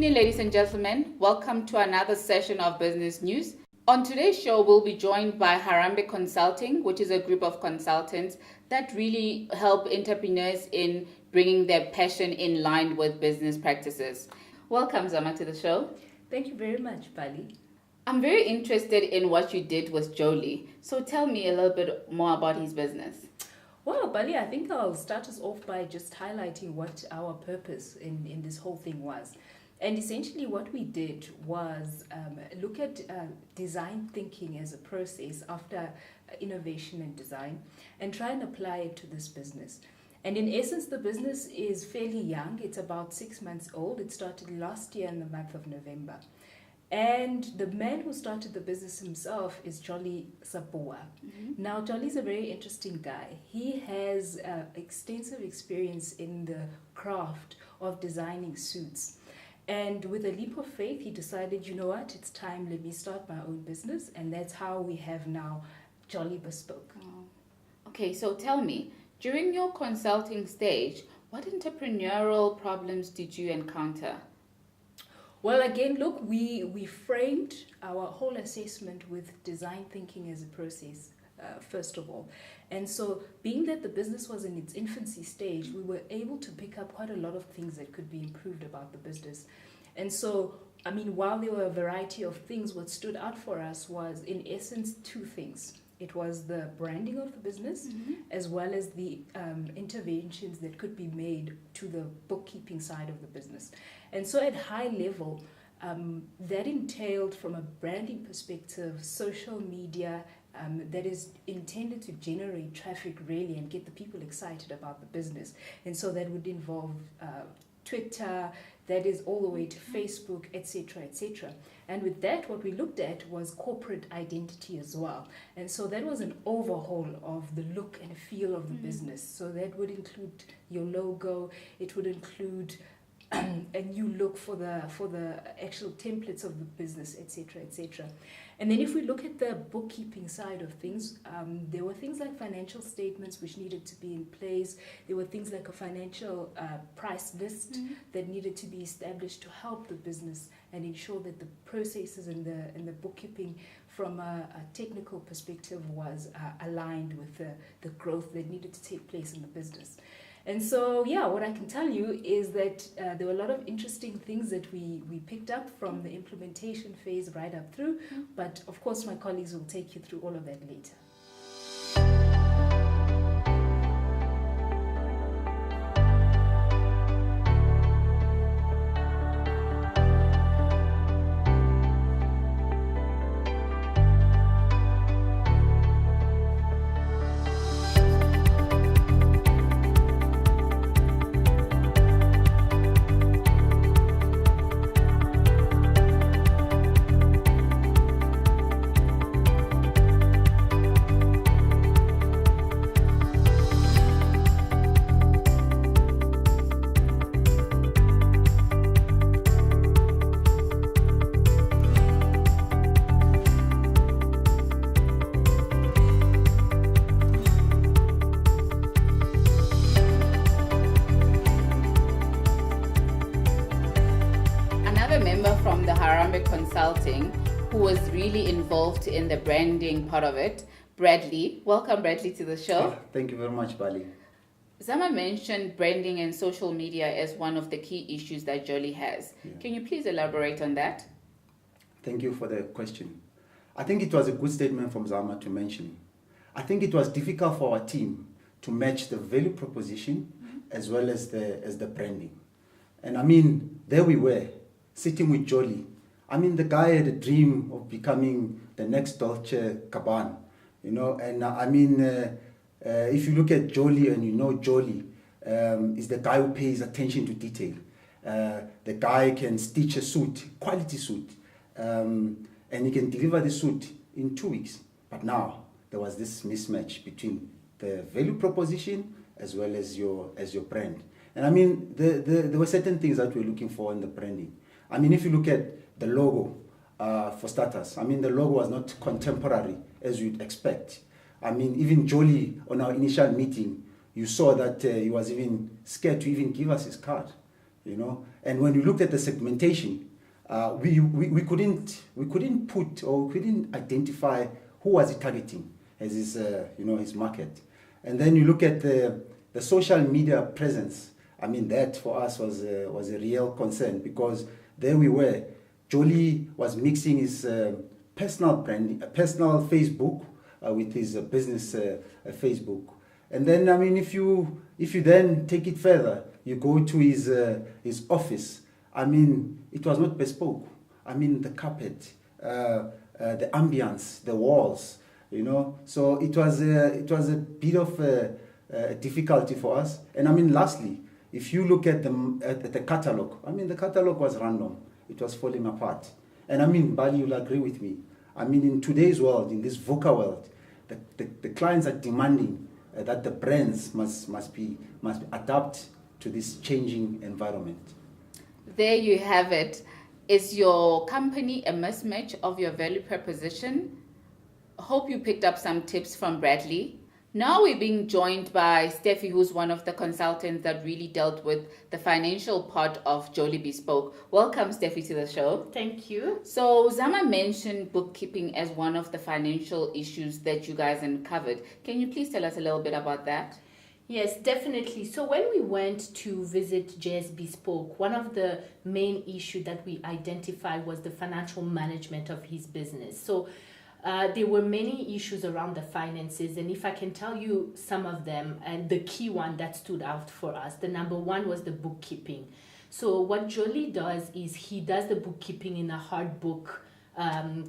evening, ladies and gentlemen. Welcome to another session of Business News. On today's show, we'll be joined by Harambee Consulting, which is a group of consultants that really help entrepreneurs in bringing their passion in line with business practices. Welcome, Zama, to the show. Thank you very much, Bali. I'm very interested in what you did with Jolie. So tell me a little bit more about his business. Well, Bali, I think I'll start us off by just highlighting what our purpose in this whole thing was. And essentially what we did was look at design thinking as a process after innovation and design and try and apply it to this business. And in essence, the business is fairly young. It's about 6 months old. It started last year in the month of November. And the man who started the business himself is Jolly Sabua. Mm-hmm. Now, Jolly's a very interesting guy. He has extensive experience in the craft of designing suits. And with a leap of faith, he decided, you know what, it's time, let me start my own business. And that's how we have now Jolly Bespoke. Oh. Okay, so tell me, during your consulting stage, what entrepreneurial problems did you encounter? Well, again, look, we framed our whole assessment with design thinking as a process, first of all. And so being that the business was in its infancy stage, we were able to pick up quite a lot of things that could be improved about the business. And so, I mean, while there were a variety of things, what stood out for us was, in essence, two things. It was the branding of the business, mm-hmm. as well as the interventions that could be made to the bookkeeping side of the business. And so at high level, that entailed, from a branding perspective, social media that is intended to generate traffic really and get the people excited about the business. And so that would involve Twitter, that is all the way to Facebook, etc., etc. And with that, what we looked at was corporate identity as well. And so that was an overhaul of the look and feel of the business. So that would include your logo, it would include a new look for the actual templates of the business, etc., etc. And then if we look at the bookkeeping side of things, there were things like financial statements which needed to be in place. There were things like a financial price list mm-hmm. that needed to be established to help the business and ensure that the processes and the bookkeeping from a technical perspective was aligned with the growth that needed to take place in the business. And so, yeah, what I can tell you is that there were a lot of interesting things that we picked up from the implementation phase right up through. Mm-hmm. But, of course, my colleagues will take you through all of that later. From the Harambee Consulting, who was really involved in the branding part of it, Bradley. Welcome, Bradley, to the show. Yeah, thank you very much, Bali. Zama mentioned branding and social media as one of the key issues that Jolie has. Yeah. Can you please elaborate on that? Thank you for the question. I think it was a good statement from Zama to mention. I think it was difficult for our team to match the value proposition mm-hmm. as well as the branding. And I mean, there we were, sitting with Jolie. I mean, the guy had a dream of becoming the next Dolce Gabbana, you know. And I mean, if you look at Jolie and you know Jolie is the guy who pays attention to detail. The guy can stitch a suit, quality suit, and he can deliver the suit in 2 weeks. But now there was this mismatch between the value proposition as well as your brand. And I mean, there were certain things that we were looking for in the branding. I mean, if you look at the logo, for starters, I mean, the logo was not contemporary as you'd expect. I mean, even Jolie, on our initial meeting, you saw that he was even scared to even give us his card you know. And when we looked at the segmentation, we couldn't put, or we couldn't identify who was he targeting as his his market. And then you look at the social media presence. I mean, that for us was a real concern, because there we were. Jolie was mixing his personal brand, personal Facebook with his business Facebook. And then, I mean, if you then take it further, you go to his office. I mean, it was not bespoke. I mean, the carpet, the ambience, the walls, you know. So it was a bit of a difficulty for us. And I mean, lastly, if you look at the catalog, I mean, the catalog was random. It was falling apart. And I mean, Bali, you'll agree with me. I mean, in today's world, in this VUCA world, the clients are demanding that the brands must adapt to this changing environment. There you have it. Is your company a mismatch of your value proposition? Hope you picked up some tips from Bradley. Now we're being joined by Steffi, who's one of the consultants that really dealt with the financial part of Jolie Bespoke. Welcome, Steffi, to the show. Thank you. So Zama mentioned bookkeeping as one of the financial issues that you guys uncovered. Can you please tell us a little bit about that? Yes, definitely. So when we went to visit JS Bespoke, one of the main issues that we identified was the financial management of his business. So there were many issues around the finances, and if I can tell you some of them, and the key one that stood out for us, the number one was the bookkeeping. So what Jolie does is he does the bookkeeping in a hard book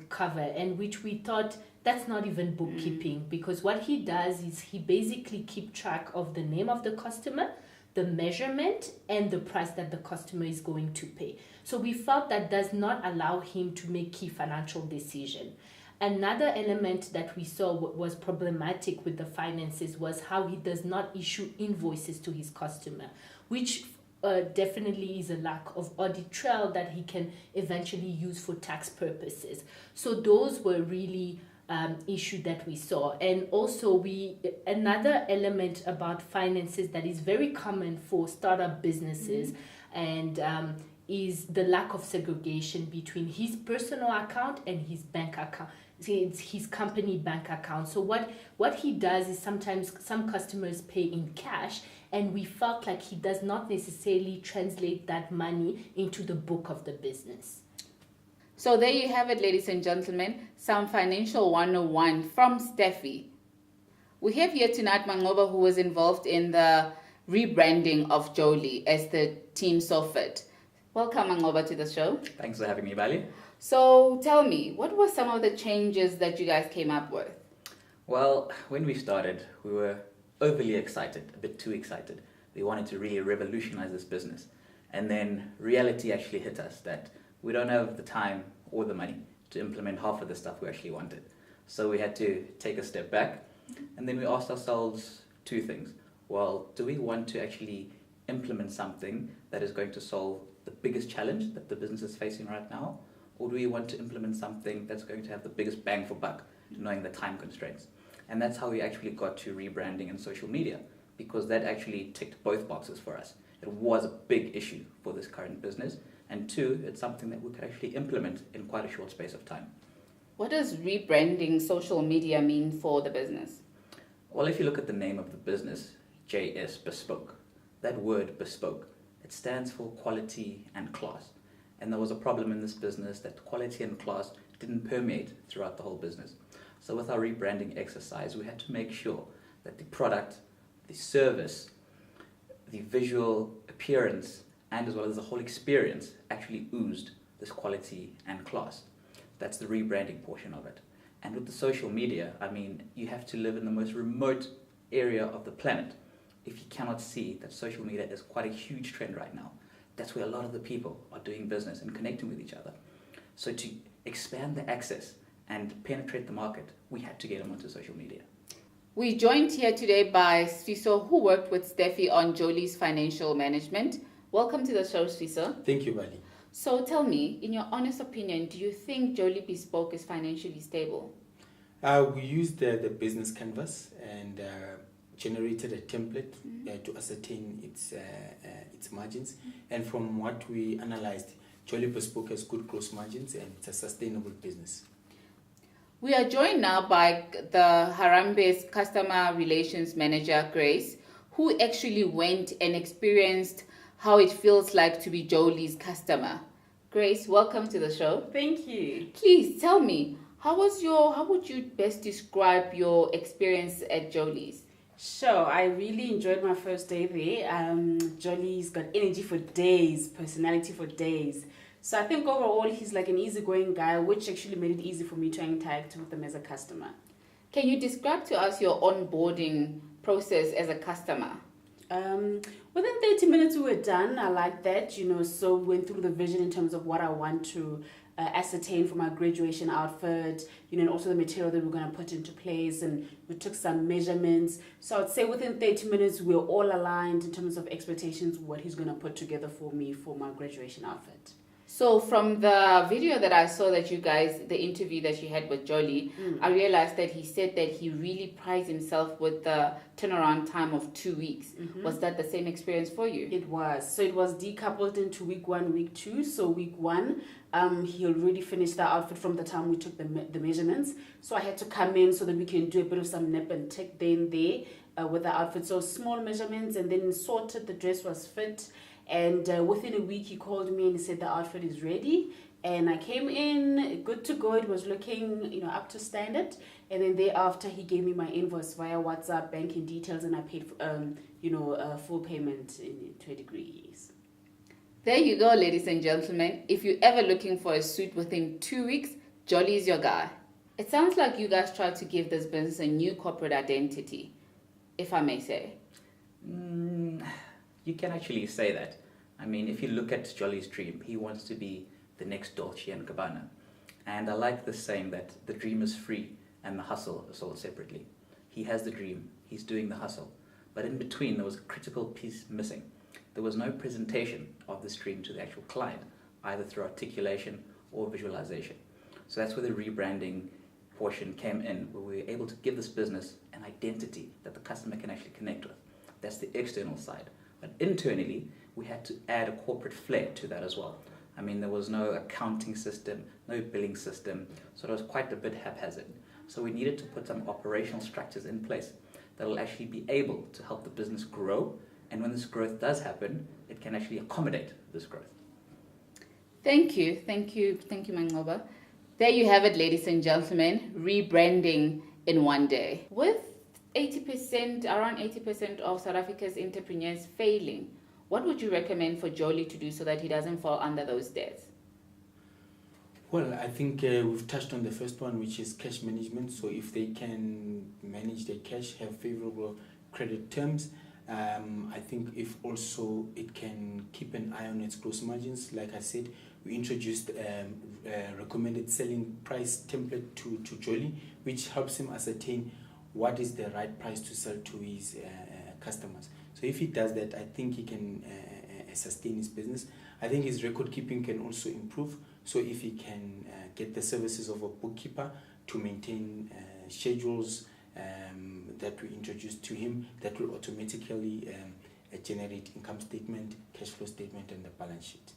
cover, and which we thought that's not even bookkeeping, because what he does is he basically keep track of the name of the customer, the measurement, and the price that the customer is going to pay. So we felt that does not allow him to make key financial decision. Another element that we saw was problematic with the finances was how he does not issue invoices to his customer, which definitely is a lack of audit trail that he can eventually use for tax purposes. So those were really issue that we saw. And also another element about finances that is very common for startup businesses and is the lack of segregation between his personal account and his bank account. It's his company bank account. So what he does is sometimes some customers pay in cash, and we felt like he does not necessarily translate that money into the book of the business. So there you have it, ladies and gentlemen, some financial 101 from Steffi. We have here tonight Mangoba, who was involved in the rebranding of Jolie as the Team So Fit. Welcome, Mangoba, to the show. Thanks for having me, Bali. So tell me, what were some of the changes that you guys came up with? Well, when we started, we were overly excited, a bit too excited. We wanted to really revolutionize this business. And then reality actually hit us that we don't have the time or the money to implement half of the stuff we actually wanted. So we had to take a step back, and then we asked ourselves two things. Well, do we want to actually implement something that is going to solve the biggest challenge that the business is facing right now? Or do we want to implement something that's going to have the biggest bang for buck, knowing the time constraints? And that's how we actually got to rebranding and social media, because that actually ticked both boxes for us. It was a big issue for this current business, and two, it's something that we could actually implement in quite a short space of time. What does rebranding social media mean for the business? Well, if you look at the name of the business, JS Bespoke, that word bespoke, it stands for quality and class. And there was a problem in this business that quality and class didn't permeate throughout the whole business. So with our rebranding exercise, we had to make sure that the product, the service, the visual appearance, and as well as the whole experience actually oozed this quality and class. That's the rebranding portion of it. And with the social media, I mean, you have to live in the most remote area of the planet if you cannot see that social media is quite a huge trend right now. That's where a lot of the people are doing business and connecting with each other. So to expand the access and penetrate the market, we had to get them onto social media. We're joined here today by Sfiso, who worked with Steffi on Jolie's financial management. Welcome to the show, Sfiso. Thank you, Bali. So tell me, in your honest opinion, do you think Jolie Bespoke is financially stable? We used the business canvas, and generated a template to ascertain its margins. And from what we analyzed, Jolly Bespoke has good gross margins and it's a sustainable business. We are joined now by the Harambe's Customer Relations Manager, Grace, who actually went and experienced how it feels like to be Jolie's customer. Grace, welcome to the show. Thank you. Please tell me, how would you best describe your experience at Jolie's? Sure, I really enjoyed my first day there. Jolly's got energy for days, personality for days. So I think overall he's like an easygoing guy, which actually made it easy for me to interact with him as a customer. Can you describe to us your onboarding process as a customer? Within 30 minutes we were done. I like that, so we went through the vision in terms of what I want to ascertain for my graduation outfit, and also the material that we're going to put into place, and we took some measurements. So I'd say within 30 minutes we're all aligned in terms of expectations, what he's going to put together for me for my graduation outfit. So from the video that I saw that you guys, the interview that you had with Jolie, I realized that he said that he really prides himself with the turnaround time of 2 weeks. Was that the same experience for you? It was. So it was decoupled into week 1, week 2. So week 1, he already finished the outfit from the time we took the measurements. So I had to come in so that we can do a bit of some nip and tuck then there with the outfit. So small measurements, and then sorted, the dress was fit. And within a week, he called me and he said the outfit is ready. And I came in, good to go. It was looking, up to standard. And then thereafter, he gave me my invoice via WhatsApp, banking details, and I paid, full payment to a degree. Yes. There you go, ladies and gentlemen. If you're ever looking for a suit within 2 weeks, Jolly is your guy. It sounds like you guys tried to give this business a new corporate identity, if I may say. You can actually say that. I mean, if you look at Jolly's dream, he wants to be the next Dolce & Gabbana. And I like this saying that the dream is free and the hustle is sold separately. He has the dream, he's doing the hustle. But in between, there was a critical piece missing. There was no presentation of this dream to the actual client, either through articulation or visualization. So that's where the rebranding portion came in, where we were able to give this business an identity that the customer can actually connect with. That's the external side. But internally, we had to add a corporate flair to that as well. I mean, there was no accounting system, no billing system, so it was quite a bit haphazard. So we needed to put some operational structures in place that will actually be able to help the business grow, and when this growth does happen, it can actually accommodate this growth. Thank you, Mangoba. There you have it, ladies and gentlemen, rebranding in one day. With around 80% of South Africa's entrepreneurs failing, what would you recommend for Jolie to do so that he doesn't fall under those debts? Well, I think we've touched on the first one, which is cash management. So if they can manage their cash, have favorable credit terms, I think if also it can keep an eye on its gross margins. Like I said, we introduced a recommended selling price template to Jolie, which helps him ascertain what is the right price to sell to his customers. So if he does that, I think he can sustain his business. I think his record keeping can also improve. So if he can get the services of a bookkeeper to maintain schedules that we introduce to him, that will automatically generate income statement, cash flow statement, and the balance sheet.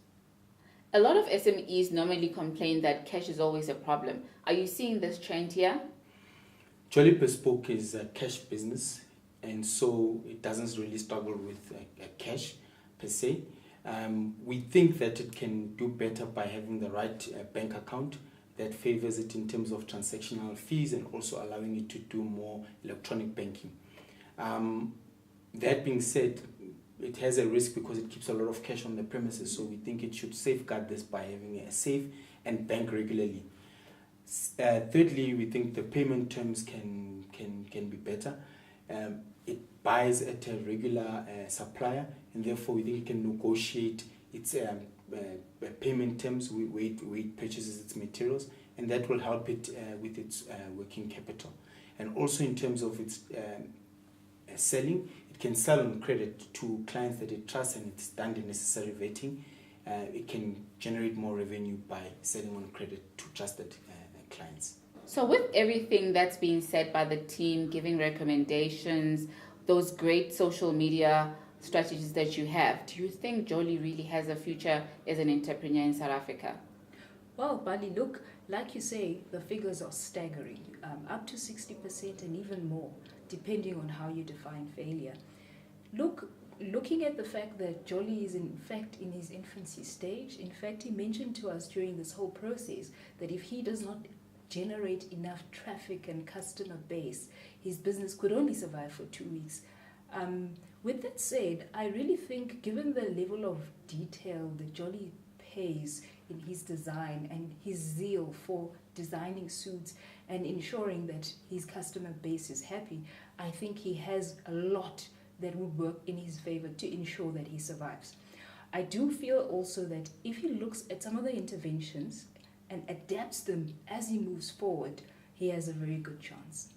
A lot of SMEs normally complain that cash is always a problem. Are you seeing this trend here? Jolly Bespoke is a cash business, and so it doesn't really struggle with cash per se. We think that it can do better by having the right bank account that favors it in terms of transactional fees and also allowing it to do more electronic banking. That being said, it has a risk because it keeps a lot of cash on the premises, so we think it should safeguard this by having a safe and bank regularly. Thirdly, we think the payment terms can be better. It buys at a regular supplier, and therefore we think it can negotiate its payment terms where it purchases its materials, and that will help it with its working capital. And also in terms of its selling, it can sell on credit to clients that it trusts, and it's done the necessary vetting. It can generate more revenue by selling on credit to trusted clients. So with everything that's being said by the team, giving recommendations, those great social media strategies that you have, do you think Jolie really has a future as an entrepreneur in South Africa? Well, Bali, look, like you say, the figures are staggering, up to 60% and even more, depending on how you define failure. Looking at the fact that Jolie is in fact in his infancy stage, in fact, he mentioned to us during this whole process that if he does not generate enough traffic and customer base, his business could only survive for 2 weeks. With that said, I really think given the level of detail that Jolie pays in his design and his zeal for designing suits and ensuring that his customer base is happy, I think he has a lot that would work in his favor to ensure that he survives. I do feel also that if he looks at some of the interventions and adapts them as he moves forward, he has a very good chance.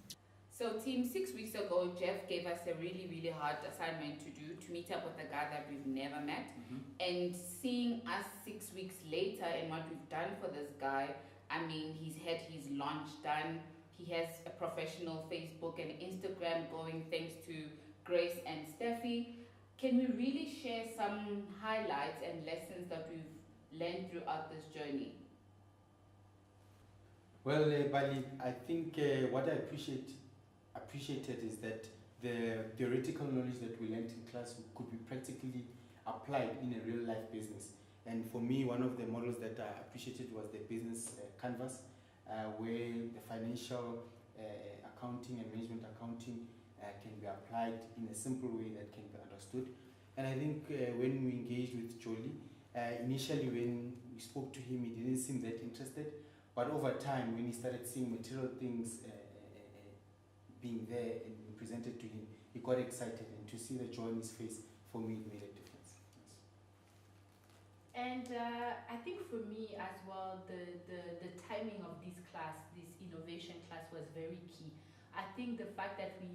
So team, 6 weeks ago, Jeff gave us a really, really hard assignment to do, to meet up with a guy that we've never met. And seeing us 6 weeks later and what we've done for this guy, I mean, he's had his launch done. He has a professional Facebook and Instagram going thanks to Grace and Steffi. Can we really share some highlights and lessons that we've learned throughout this journey? Well, Bali, I think what I appreciated is that the theoretical knowledge that we learned in class could be practically applied in a real life business. And for me, one of the models that I appreciated was the business canvas, where the financial accounting and management accounting can be applied in a simple way that can be understood. And I think when we engaged with Jolie, initially when we spoke to him, he didn't seem that interested. But over time, when he started seeing material things being there and being presented to him, he got excited. And to see the joy in his face, for me, it made a difference. Yes. And I think for me as well, the timing of this class, this innovation class, was very key. I think the fact that we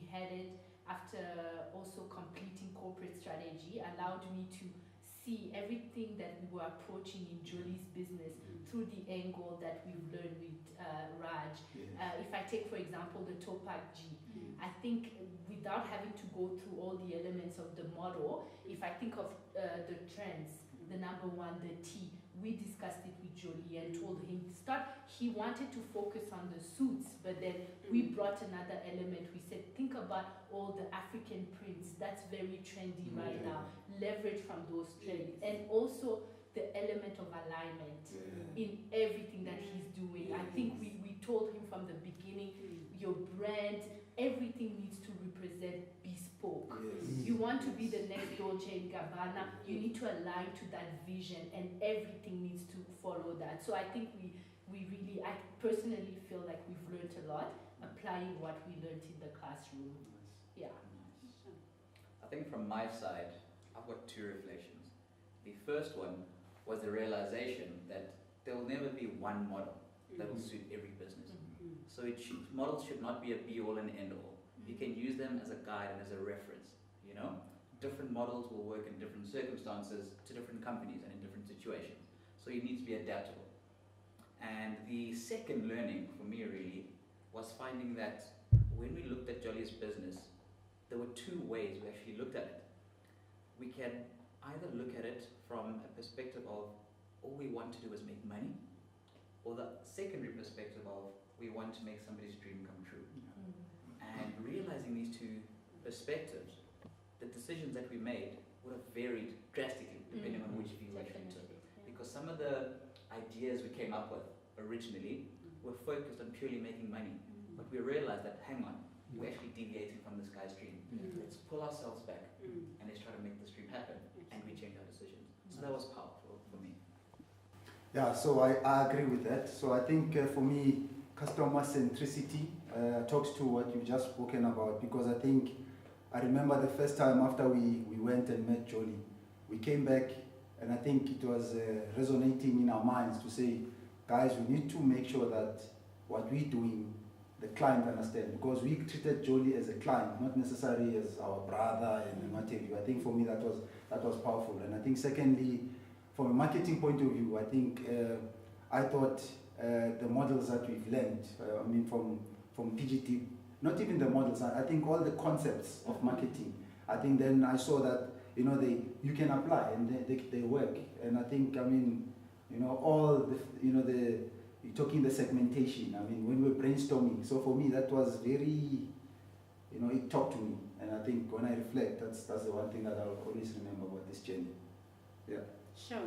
had it after also completing corporate strategy allowed me to see everything that we were approaching in Jolie's business through the angle that we've learned with Raj. If I take, for example, the Topac G, I think without having to go through all the elements of the model, if I think of the trends, the number one, the T, we discussed it with Jolie and told him he wanted to focus on the suits, but then we brought another element. We said, think about all the African prints, that's very trendy right now, leverage from those trends, and also the element of alignment in everything that he's doing. I think we told him from the beginning, your brand, everything needs to represent bespoke. You want to be the next Dolce & Gabbana, you need to align to that vision, and everything needs to follow that. So I think I personally feel like we've learned a lot applying what we learned in the classroom. Yeah. I think from my side, I've got two reflections. The first one was the realization that there will never be one model that will suit every business. So models should not be a be-all and end-all. You can use them as a guide and as a reference. You know, different models will work in different circumstances to different companies and in different situations. So you need to be adaptable. And the second learning for me really was finding that when we looked at Jolie's business, there were two ways we actually looked at it. We can either look at it from a perspective of all we want to do is make money, or the secondary perspective of we want to make somebody's dream come true. And realizing these two perspectives, the decisions that we made would have varied drastically depending on which view we actually took. Because some of the ideas we came up with originally were focused on purely making money. But we realized that, hang on, we're actually deviating from this guy's dream. Let's pull ourselves back and let's try to make this dream happen. And we changed our decisions. So that was powerful for me. Yeah, so I agree with that. So I think for me, customer centricity talks to what you've just spoken about, because I remember the first time after we went and met Jolie, we came back and I think it was resonating in our minds to say, guys, we need to make sure that what we're doing, the client understands, because we treated Jolie as a client, not necessarily as our brother and what have you. I think for me that was powerful. And I think secondly, from a marketing point of view, I thought the models that we've learned, from PGT not even the models, I think all the concepts of marketing. I think then I saw that, you can apply and they work. And I think, all the, you're talking the segmentation, when we're brainstorming. So for me, that was very, it talked to me. And I think when I reflect, that's the one thing that I'll always remember about this journey. Yeah. Sure.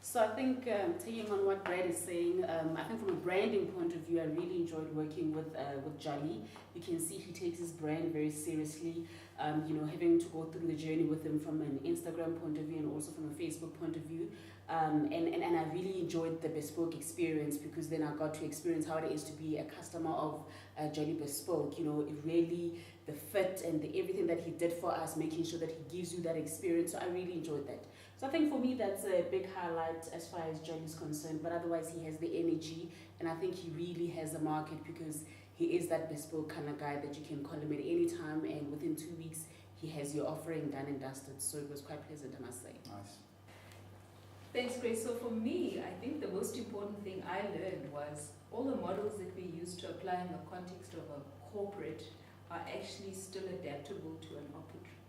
So I think taking on what Brad is saying, I think from a branding point of view, I really enjoyed working with Jolly. You can see he takes his brand very seriously. Having to go through the journey with him from an Instagram point of view and also from a Facebook point of view. And I really enjoyed the Bespoke experience, because then I got to experience how it is to be a customer of Jolly Bespoke. It really, the fit and everything that he did for us, making sure that he gives you that experience. So I really enjoyed that. So I think for me that's a big highlight as far as Jolly is concerned, but otherwise he has the energy, and I think he really has a market, because he is that bespoke kind of guy that you can call him at any time, and within 2 weeks he has your offering done and dusted. So it was quite pleasant, I must say. Nice. Thanks, Grace. So for me, I think the most important thing I learned was all the models that we use to apply in the context of a corporate are actually still adaptable to an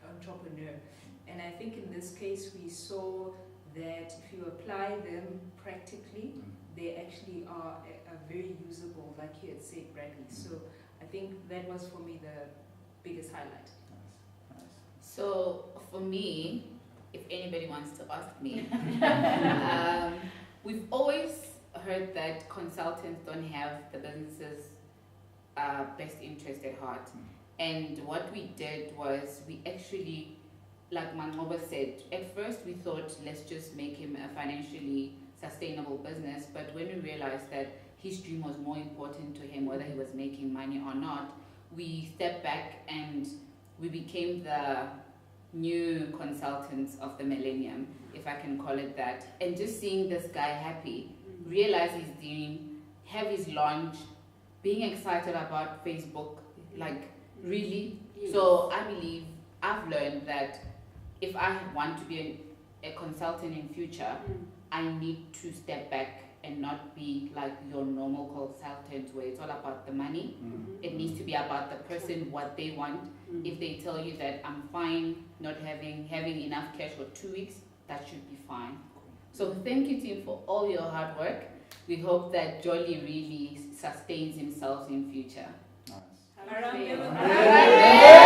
entrepreneur. And I think in this case we saw that if you apply them practically, they actually are very usable, like you had said, Bradley. So I think that was for me the biggest highlight. Nice. So for me, if anybody wants to ask me, we've always heard that consultants don't have the business's best interest at heart. And what we did was we actually, like Mangoba said, at first we thought, let's just make him a financially sustainable business. But when we realized that his dream was more important to him, whether he was making money or not, we stepped back and we became the new consultants of the millennium, if I can call it that. And just seeing this guy happy, realize his dream, have his launch, being excited about Facebook, like really. Yes. So I believe I've learned that if I want to be a consultant in future, I need to step back and not be like your normal consultant where it's all about the money. It needs to be about the person, what they want. If they tell you that I'm fine not having enough cash for 2 weeks, that should be fine. So thank you, team, for all your hard work. We hope that Jolly really sustains himself in future. Nice. Harambe. Harambe.